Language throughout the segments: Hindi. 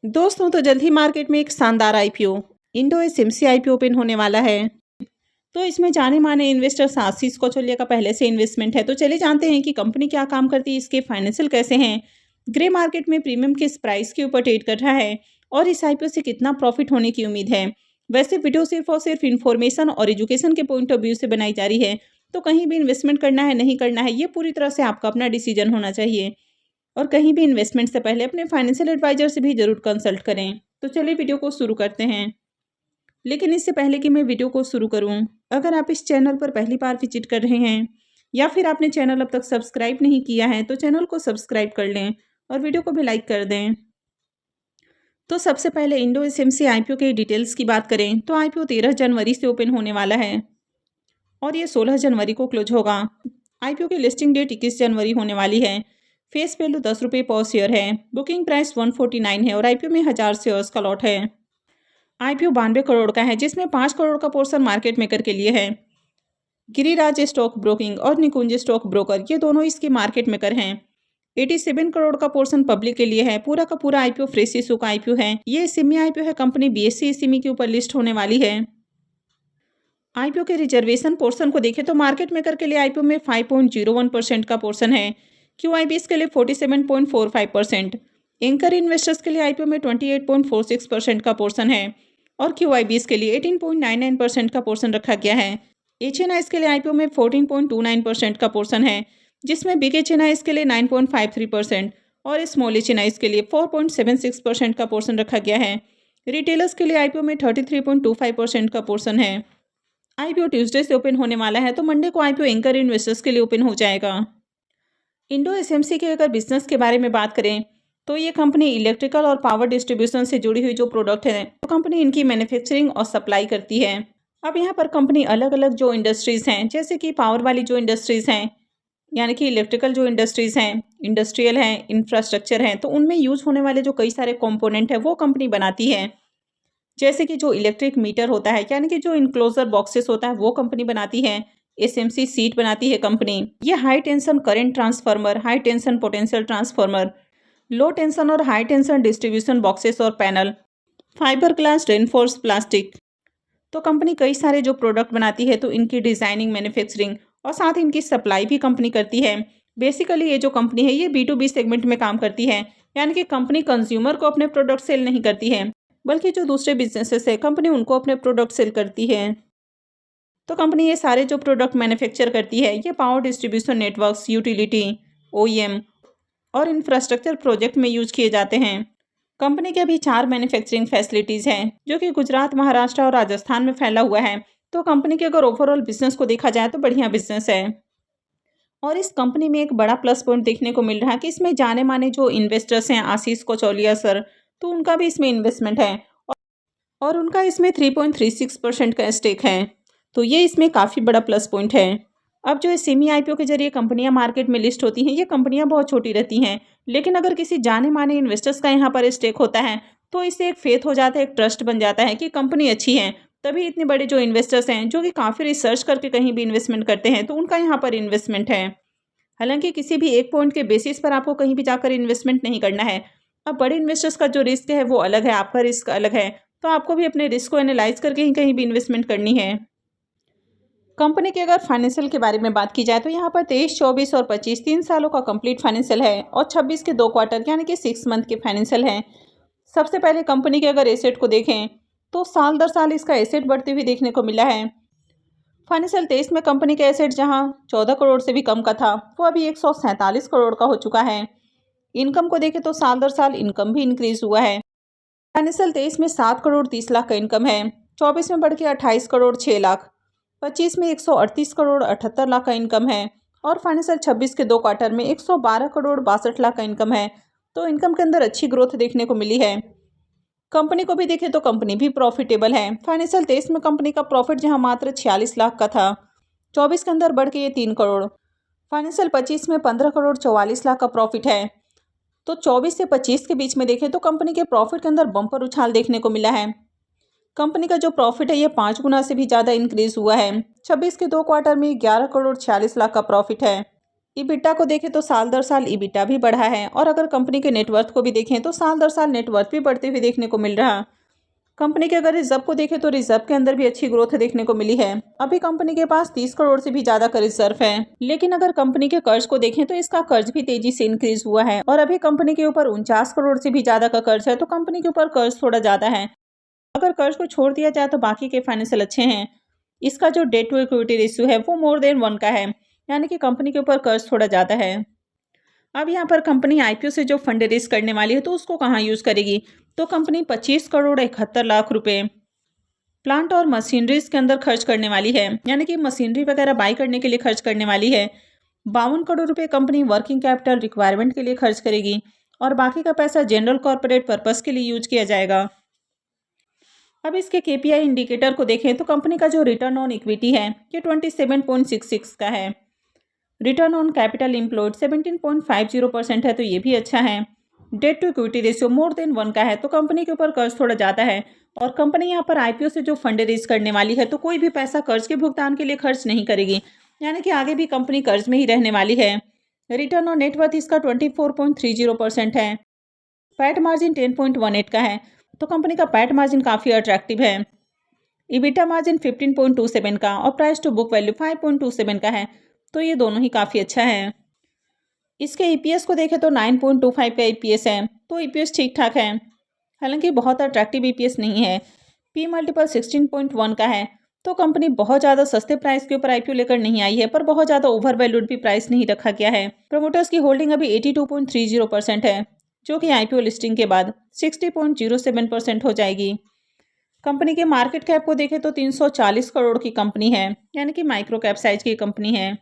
दोस्तों तो जल्द ही मार्केट में एक शानदार IPO Indo SMC IPO open होने वाला है। तो इसमें जाने माने इन्वेस्टर्स आशीष कौशल्या का पहले से इन्वेस्टमेंट है। तो चलिए जानते हैं कि कंपनी क्या काम करती है, इसके फाइनेंशियल कैसे हैं, ग्रे मार्केट में प्रीमियम किस प्राइस के ऊपर ट्रेड कर रहा है और इस आईपीओ से कितना प्रॉफिट होने की उम्मीद है। वैसे वीडियो सिर्फ और सिर्फ इन्फॉर्मेशन और एजुकेशन के पॉइंट ऑफ व्यू से बनाई जा रही है। तो कहीं भी इन्वेस्टमेंट करना है नहीं करना है, ये पूरी तरह से आपका अपना डिसीजन होना चाहिए। और कहीं भी इन्वेस्टमेंट से पहले अपने फाइनेंशियल एडवाइजर से भी जरूर कंसल्ट करें। तो चलिए वीडियो को शुरू करते हैं। लेकिन इससे पहले कि मैं वीडियो को शुरू करूं, अगर आप इस चैनल पर पहली बार विजिट कर रहे हैं या फिर आपने चैनल अब तक सब्सक्राइब नहीं किया है तो चैनल को सब्सक्राइब कर लें और वीडियो को भी लाइक कर दें। तो सबसे पहले इंडो एसएमसी आईपीओ के डिटेल्स की बात करें तो आईपीओ 13 जनवरी से ओपन होने वाला है और ये 16 जनवरी को क्लोज होगा। आईपीओ की लिस्टिंग डेट 21 जनवरी होने वाली है। फेस वैल्यू 10 रुपये पर शेयर है। बुकिंग प्राइस 149 है और आईपीओ में 1000 शेयर्स का लॉट है। आईपीओ 92 करोड़ का है, जिसमें 5 करोड़ का पोर्शन मार्केट मेकर के लिए है। गिरिराज स्टॉक ब्रोकिंग और निकुंज स्टॉक ब्रोकर ये दोनों इसके मार्केट मेकर हैं। 87 करोड़ का पोर्शन पब्लिक के लिए है। पूरा का पूरा आईपीओ फ्रेश इशू का आईपीओ है। ये सिमी आईपीओ है। कंपनी बीएसई सिमी के ऊपर लिस्ट होने वाली है। आईपीओ के रिजर्वेशन पोर्शन को देखें तो मार्केट मेकर के लिए आईपीओ में 5.01% का पोर्शन है। क्यूआईबीएस के लिए 47.45%। एंकर इन्वेस्टर्स के लिए आईपीओ में 28.46% का पोर्शन है और क्यूआईबीएस के लिए 18.99% का पोर्शन रखा गया है। एचएनआईएस के लिए आईपीओ में 14.29% का पोर्शन है, जिसमें बिग एचएनआईएस के लिए 9.53% और स्मॉल एचएनआईएस के लिए 4.76% का पोर्शन रखा गया है। रिटेलर्स के लिए आईपीओ में 33.25% का पोर्शन है। आईपीओ ट्यूसडे से ओपन होने वाला है, तो मंडे को आईपीओ एंकर इन्वेस्टर्स के लिए ओपन हो जाएगा। इंडो एसएमसी के अगर बिजनेस के बारे में बात करें तो ये कंपनी इलेक्ट्रिकल और पावर डिस्ट्रीब्यूशन से जुड़ी हुई जो प्रोडक्ट है तो कंपनी इनकी मैन्युफैक्चरिंग और सप्लाई करती है। अब यहाँ पर कंपनी अलग अलग जो इंडस्ट्रीज हैं, जैसे कि पावर वाली जो इंडस्ट्रीज हैं, यानी कि इलेक्ट्रिकल जो इंडस्ट्रीज हैं, इंडस्ट्रियल हैं, इंफ्रास्ट्रक्चर हैं, तो उनमें यूज होने वाले जो कई सारे कॉम्पोनेंट है वो कंपनी बनाती है। जैसे कि जो इलेक्ट्रिक मीटर होता है, यानी कि जो इनक्लोजर बॉक्सेस होता है वो कंपनी बनाती है। एसएमसी सीट बनाती है कंपनी। ये high tension current transformer, high tension potential transformer, low tension और हाई टेंशन डिस्ट्रीब्यूशन बॉक्सेस और panel, fibre glass, reinforce plastic, तो कंपनी कई सारे जो प्रोडक्ट बनाती है तो इनकी डिजाइनिंग, मैन्युफैक्चरिंग और साथ ही इनकी सप्लाई भी कंपनी करती है। बेसिकली ये जो कंपनी है ये B2B सेगमेंट में काम करती है, यानी कि कंपनी कंज्यूमर को अपने प्रोडक्ट सेल नहीं करती है, बल्कि जो दूसरे बिजनेसेस है कंपनी उनको अपने प्रोडक्ट सेल करती है। तो कंपनी ये सारे जो प्रोडक्ट मैन्युफैक्चर करती है ये power distribution networks, utility, OEM और इंफ्रास्ट्रक्चर प्रोजेक्ट में यूज किए जाते हैं। कंपनी के अभी 4 मैन्युफैक्चरिंग फैसिलिटीज़ हैं, जो कि गुजरात, महाराष्ट्र और राजस्थान में फैला हुआ है। तो कंपनी के अगर ओवरऑल बिजनेस को देखा जाए तो बढ़िया बिजनेस है। और इस कंपनी में एक बड़ा प्लस पॉइंट देखने को मिल रहा है कि इसमें जाने माने जो इन्वेस्टर्स हैं, आशीष कौशल्या सर, तो उनका भी इसमें इन्वेस्टमेंट है और उनका इसमें 3.36% का स्टेक है। तो ये इसमें काफ़ी बड़ा प्लस पॉइंट है। अब जो सेमी आईपीओ के जरिए कंपनियां मार्केट में लिस्ट होती हैं, ये कंपनियां बहुत छोटी रहती हैं, लेकिन अगर किसी जाने माने इन्वेस्टर्स का यहाँ पर स्टेक होता है तो इससे एक फेथ हो जाता है, एक ट्रस्ट बन जाता है कि कंपनी अच्छी है। तभी इतने बड़े जो इन्वेस्टर्स हैं, जो कि काफ़ी रिसर्च करके कहीं भी इन्वेस्टमेंट करते हैं, तो उनका यहाँ पर इन्वेस्टमेंट है। हालांकि किसी भी एक पॉइंट के बेसिस पर आपको कहीं भी जाकर इन्वेस्टमेंट नहीं करना है। अब बड़े इन्वेस्टर्स का जो रिस्क है वो अलग है, आपका रिस्क अलग है, तो आपको भी अपने रिस्क को एनालाइज करके ही कहीं भी इन्वेस्टमेंट करनी है। कंपनी के अगर फाइनेंशियल के बारे में बात की जाए तो यहाँ पर 23, 24 और 25 3 सालों का कंप्लीट फाइनेंशियल है और 26 के 2 क्वार्टर यानी कि 6 मंथ के फाइनेंशियल हैं। सबसे पहले कंपनी के अगर एसेट को देखें तो साल दर साल इसका एसेट बढ़ते हुए देखने को मिला है। फाइनेंशियल 23 में कंपनी का एसेट जहाँ 14 करोड़ से भी कम का था, वो अभी 147 करोड़ का हो चुका है। इनकम को देखें तो साल दर साल इनकम भी इंक्रीज हुआ है। फाइनेंशियल 23 में 7 करोड़ 30 लाख का इनकम है, 24 में बढ़ के 28 करोड़ 6 लाख, 25 में 138 करोड़ 78 लाख का इनकम है और फाइनेंशियल 26 के 2 क्वार्टर में 112 करोड़ 62 लाख का इनकम है। तो इनकम के अंदर अच्छी ग्रोथ देखने को मिली है। कंपनी को भी देखें तो कंपनी भी प्रॉफिटेबल है। फाइनेंशियल 23 में कंपनी का प्रॉफिट जहां मात्र 46 लाख का था, 24 के अंदर बढ़ के ये 3 करोड़, फाइनेंशियल 25 में 15 करोड़ 44 लाख का प्रॉफिट है। तो 24 से 25 के बीच में देखें तो कंपनी के प्रॉफिट के अंदर बम्पर उछाल देखने को मिला है। कंपनी का जो प्रॉफिट है ये 5 गुना से भी ज़्यादा इंक्रीज हुआ है। 26 के 2 क्वार्टर में 11 करोड़ 46 लाख का प्रॉफिट है। ईबिटा को देखें तो साल दर साल ईबिटा भी बढ़ा है और अगर कंपनी के नेटवर्थ को भी देखें तो साल दर साल नेटवर्थ भी बढ़ते हुए देखने को मिल रहा। कंपनी के अगर रिजर्व को देखें तो रिजर्व के अंदर भी अच्छी ग्रोथ देखने को मिली है। अभी कंपनी के पास 30 करोड़ से भी ज्यादा का रिजर्व है। लेकिन अगर कंपनी के कर्ज को देखें तो इसका कर्ज भी तेजी से इंक्रीज हुआ है और अभी कंपनी के ऊपर 49 करोड़ से भी ज्यादा का कर्ज है। तो कंपनी के ऊपर कर्ज थोड़ा ज्यादा है। अगर कर्ज को छोड़ दिया जाए तो बाकी के फाइनेंशियल अच्छे हैं। इसका जो डेट टू इक्विटी रेशियो है वो मोर देन 1 का है, यानी कि कंपनी के ऊपर कर्ज थोड़ा ज़्यादा है। अब यहाँ पर कंपनी आईपीओ से जो फंड रेज करने वाली है तो उसको कहाँ यूज़ करेगी, तो कंपनी 25 करोड़ 71 लाख रुपए प्लांट और मशीनरीज के अंदर खर्च करने वाली है, यानी कि मशीनरी वगैरह बाई करने के लिए खर्च करने वाली है। 52 करोड़ रुपए कंपनी वर्किंग कैपिटल रिक्वायरमेंट के लिए खर्च करेगी और बाकी का पैसा जनरल कॉर्पोरेट पर्पस के लिए यूज किया जाएगा। अब इसके केपीआई इंडिकेटर को देखें तो कंपनी का जो रिटर्न ऑन इक्विटी है ये 27.66 का है। रिटर्न ऑन कैपिटल एम्प्लॉयड 17.50% है, तो ये भी अच्छा है। Debt to equity ratio more than 1 का है, तो कंपनी के ऊपर कर्ज थोड़ा ज़्यादा है और कंपनी यहाँ पर आईपीओ से जो फंड रेज करने वाली है तो कोई भी पैसा कर्ज के भुगतान के लिए खर्च नहीं करेगी, यानी कि आगे भी कंपनी कर्ज में ही रहने वाली है। रिटर्न ऑन नेटवर्थ इसका 24.30% है। पैट मार्जिन 10.18 का है, तो कंपनी का पैट मार्जिन काफ़ी अट्रैक्टिव है। ईबिटा मार्जिन 15.27 का और प्राइस टू बुक वैल्यू 5.27 का है, तो ये दोनों ही काफ़ी अच्छा है। इसके ईपीएस को देखें तो 9.25 का ईपीएस है, तो ईपीएस ठीक ठाक है, हालांकि बहुत अट्रैक्टिव ईपीएस नहीं है। पी मल्टीपल 16.1 का है, तो कंपनी बहुत ज़्यादा सस्ते प्राइस के ऊपर आईपीओ लेकर नहीं आई है, पर बहुत ज़्यादा ओवर वैल्यूड भी प्राइस नहीं रखा गया है। प्रमोटर्स की होल्डिंग अभी 82.30% है, जो कि आईपीओ लिस्टिंग के बाद 60.07% हो जाएगी। कंपनी के मार्केट कैप को देखें तो 340 करोड़ की कंपनी है, यानी कि माइक्रो कैप साइज की कंपनी है।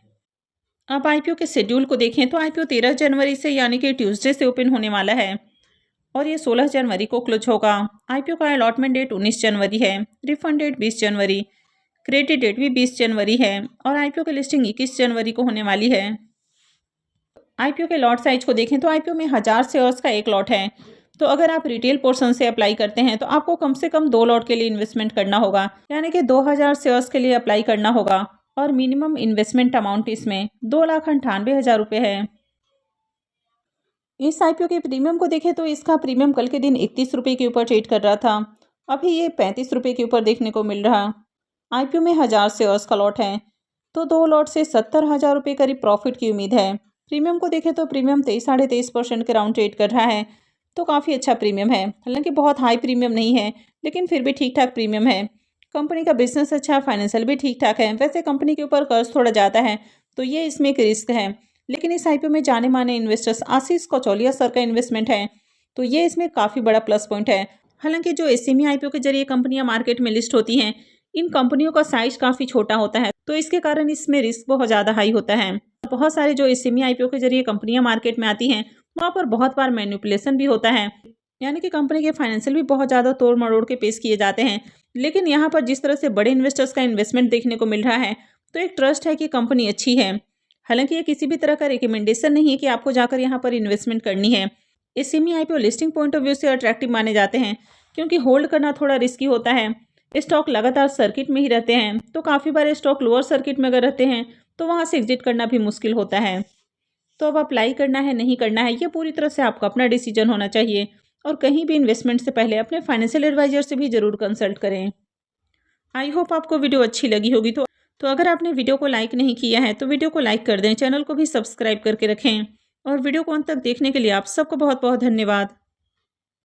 अब आईपीओ के शेड्यूल को देखें तो आईपीओ 13 जनवरी से यानी कि ट्यूसडे से ओपन होने वाला है और ये 16 जनवरी को क्लोज होगा। आईपीओ का अलॉटमेंट डेट 19 जनवरी है, रिफंड डेट 20 जनवरी, क्रेडिट डेट भी 20 जनवरी है और आईपीओ की लिस्टिंग 21 जनवरी को होने वाली है। आईपीओ के लॉट साइज को देखें तो आईपीओ में 1000 शेयर्स का एक लॉट है, तो अगर आप रिटेल पोर्शन से अप्लाई करते हैं तो आपको कम से कम 2 लॉट के लिए इन्वेस्टमेंट करना होगा, यानी कि 2000 शेयर्स के लिए अप्लाई करना होगा और मिनिमम इन्वेस्टमेंट अमाउंट इसमें 2,98,000 रुपये है। इस आईपीओ के प्रीमियम को देखें तो इसका प्रीमियम कल के दिन 31 रुपये के ऊपर ट्रेड कर रहा था, अभी ये 35 रुपये के ऊपर देखने को मिल रहा। आईपीओ में 1000 शेयर्स का लॉट है, तो 2 लॉट से 70,000 रुपये करीब प्रॉफिट की उम्मीद है। प्रीमियम को देखें तो प्रीमियम 23-23% के राउंड ट्रेड कर रहा है, तो काफ़ी अच्छा प्रीमियम है, हालांकि बहुत हाई प्रीमियम नहीं है लेकिन फिर भी ठीक ठाक प्रीमियम है। कंपनी का बिजनेस अच्छा, फाइनेंशियल भी ठीक ठाक है। वैसे कंपनी के ऊपर कर्ज थोड़ा ज़्यादा है, तो ये इसमें एक रिस्क है, लेकिन इस आईपीओ में जाने माने इन्वेस्टर्स आशीष कौचौलिया सर का इन्वेस्टमेंट है, तो ये इसमें काफ़ी बड़ा प्लस पॉइंट है। हालांकि जो एसएमई आईपीओ के जरिए कंपनियां मार्केट में लिस्ट होती हैं, इन कंपनियों का साइज काफ़ी छोटा होता है, तो इसके कारण इसमें रिस्क बहुत ज़्यादा हाई होता है। बहुत सारे जो एसएमई आईपीओ के जरिए कंपनियां मार्केट में आती हैं वहाँ पर बहुत बार मैनिपुलेशन भी होता है, यानी कि कंपनी के फाइनेंशियल भी बहुत ज़्यादा तोड़ मरोड़ के पेश किए जाते हैं। लेकिन यहाँ पर जिस तरह से बड़े इन्वेस्टर्स का इन्वेस्टमेंट देखने को मिल रहा है, तो एक ट्रस्ट है कि कंपनी अच्छी है। हालांकि ये किसी भी तरह का रिकमेंडेशन नहीं है कि आपको जाकर यहाँ पर इन्वेस्टमेंट करनी है। SME IPO listing point of view से अट्रैक्टिव माने जाते हैं, क्योंकि होल्ड करना थोड़ा रिस्की होता है। स्टॉक लगातार सर्किट में ही रहते हैं, तो काफ़ी बार स्टॉक लोअर सर्किट में अगर रहते हैं तो वहाँ से एग्जिट करना भी मुश्किल होता है। तो अब अप्लाई करना है नहीं करना है, ये पूरी तरह से आपका अपना डिसीजन होना चाहिए और कहीं भी इन्वेस्टमेंट से पहले अपने फाइनेंशियल एडवाइजर से भी ज़रूर कंसल्ट करें। आई होप आपको वीडियो अच्छी लगी होगी। तो अगर आपने वीडियो को लाइक नहीं किया है तो वीडियो को लाइक कर दें, चैनल को भी सब्सक्राइब करके रखें और वीडियो को अंत तक देखने के लिए आप सबको बहुत बहुत धन्यवाद।